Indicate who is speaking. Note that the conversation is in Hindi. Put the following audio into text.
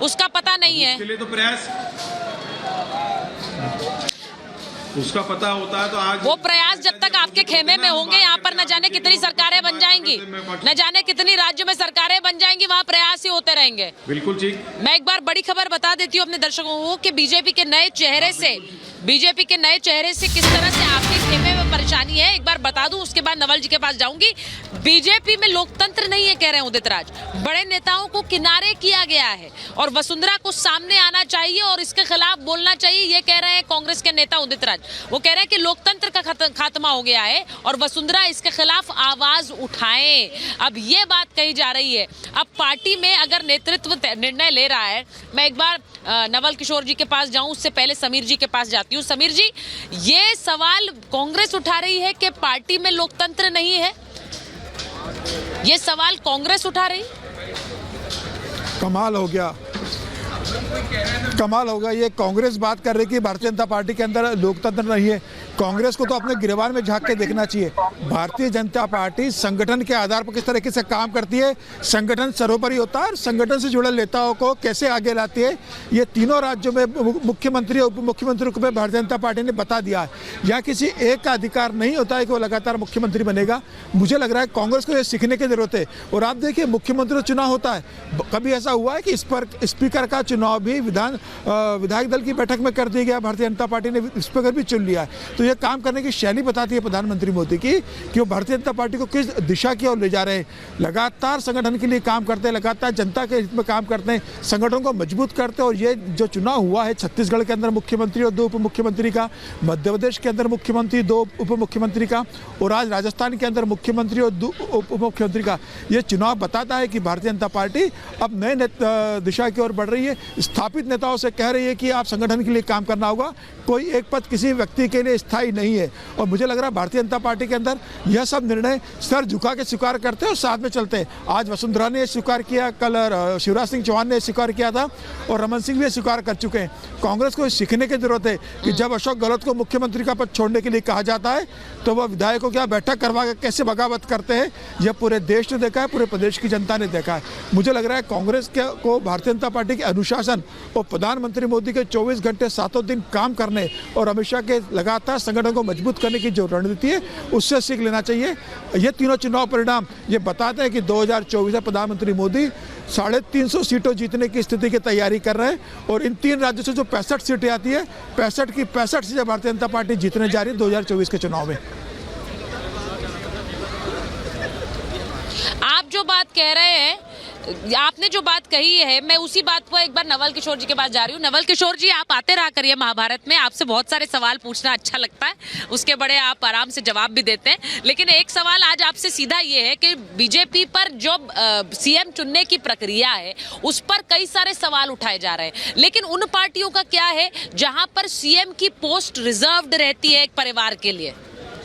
Speaker 1: उसका पता नहीं है।
Speaker 2: उसके लिए तो प्रयास, उसका पता होता है तो आज
Speaker 1: वो प्रयास जब तक आपके खेमे में होंगे, यहाँ पर न जाने कितनी सरकारें बन जाएंगी, न जाने कितनी राज्य में सरकारें बन जाएंगी, वहाँ प्रयास ही होते रहेंगे।
Speaker 2: बिल्कुल ठीक।
Speaker 1: मैं एक बार बड़ी खबर बता देती हूँ अपने दर्शकों को कि बीजेपी के नए चेहरे से किस तरह से आपके खेमे में परेशानी है, एक बार बता दूं, उसके बाद नवल जी के पास जाऊंगी। बीजेपी में लोकतंत्र नहीं है, कह रहे हैं उदित राज। बड़े नेताओं को किनारे किया गया है और वसुंधरा को सामने आना चाहिए और इसके खिलाफ बोलना चाहिए, ये कह रहे हैं कांग्रेस के नेता उदित राज। वो कह रहे हैं कि लोकतंत्र का खात्मा हो गया है और वसुंधरा इसके खिलाफ आवाज उठाएं। अब ये बात कही जा रही है। अब पार्टी में अगर नेतृत्व निर्णय ले रहा है, मैं एक बार नवल किशोर जी के पास जाऊं, उससे पहले समीर जी के पास जाती हूँ। समीर जी, ये सवाल कांग्रेस उठा रही है कि पार्टी में लोकतंत्र नहीं है, ये सवाल कांग्रेस उठा रही।
Speaker 3: कमाल हो गया, कमाल होगा। ये कांग्रेस बात कर रही कि भारतीय जनता पार्टी के अंदर लोकतंत्र नहीं है। कांग्रेस को तो अपने गिरबान में झांक के देखना चाहिए। भारतीय जनता पार्टी संगठन के आधार पर किस तरीके से काम करती है, संगठन सर्वोपरि होता है और संगठन से जुड़े नेताओं को कैसे आगे लाती है, ये तीनों राज्यों में मुख्यमंत्री और उप मुख्यमंत्री को भारतीय जनता पार्टी ने बता दिया है। यहाँ किसी एक का अधिकार नहीं होता है कि वो लगातार मुख्यमंत्री बनेगा। मुझे लग रहा है कांग्रेस को ये सीखने की जरूरत है। और आप देखिए, मुख्यमंत्री चुनाव होता है, कभी ऐसा हुआ है कि इस पर स्पीकर का चुनाव भी विधायक दल की बैठक में कर दिया गया, भारतीय जनता पार्टी ने स्पीकर भी चुन लिया है। तो ये काम करने की शैली बताती है प्रधानमंत्री मोदी की कि वो भारतीय जनता पार्टी को किस दिशा की ओर ले जा रहे हैं। लगातार संगठन के लिए काम करते हैं, लगातार जनता के हित में काम करते हैं, संगठन को मजबूत करते हैं। और ये जो चुनाव हुआ है छत्तीसगढ़ के अंदर मुख्यमंत्री और 2 उप मुख्यमंत्री का, मध्य प्रदेश के अंदर मुख्यमंत्री 2 उप मुख्यमंत्री का, और आज राजस्थान के अंदर मुख्यमंत्री और 2 उप मुख्यमंत्री का, ये चुनाव बताता है कि भारतीय जनता पार्टी अब नए दिशा की ओर बढ़ रही है। स्थापित नेताओं से कह रही है कि आप संगठन के लिए काम करना होगा, कोई एक पद किसी व्यक्ति के लिए स्थायी नहीं है। और मुझे लग रहा है भारतीय जनता पार्टी के अंदर यह सब निर्णय सर झुका के स्वीकार करते हैं और साथ में चलते हैं। आज वसुंधरा ने स्वीकार किया, कल शिवराज सिंह चौहान ने स्वीकार किया था और रमन सिंह भी स्वीकार कर चुके हैं। कांग्रेस को सीखने की जरूरत है कि जब अशोक गहलोत को मुख्यमंत्री का पद छोड़ने के लिए कहा जाता है तो वह विधायकों की बैठक करवा के कैसे बगावत करते हैं, यह पूरे देश ने देखा है, पूरे प्रदेश की जनता ने देखा है। मुझे लग रहा है कांग्रेस को भारतीय जनता पार्टी के अनुशासन और प्रधानमंत्री मोदी के 24 घंटे 7 दिन काम करने और अमित शाह के लगातार संगठन को मजबूत करने की जो रणनीति है, उससे सीख लेना चाहिए। ये तीनों चुनाव परिणाम ये बताते हैं कि 2024 में प्रधानमंत्री मोदी 350 सीटों जीतने की स्थिति की तैयारी कर रहे हैं। और इन 3 राज्यों से जो 65 सीटें आती है, 65 की 65 सीटें भारतीय जनता पार्टी जीतने जा रही है 2024 के चुनाव में।
Speaker 1: आप जो बात कह रहे हैं, आपने जो बात कही है, मैं उसी बात पर एक बार नवल किशोर जी के पास जा रही हूँ। नवल किशोर जी, आप आते रहा करिए महाभारत में, आपसे बहुत सारे सवाल पूछना अच्छा लगता है, उसके बड़े आप आराम से जवाब भी देते हैं। लेकिन एक सवाल आज आपसे सीधा ये है कि बीजेपी पर जो सीएम चुनने की प्रक्रिया है, उस पर कई सारे सवाल उठाए जा रहे हैं। लेकिन उन पार्टियों का क्या है जहां पर सीएम की पोस्ट रिजर्व्ड रहती है एक परिवार के लिए?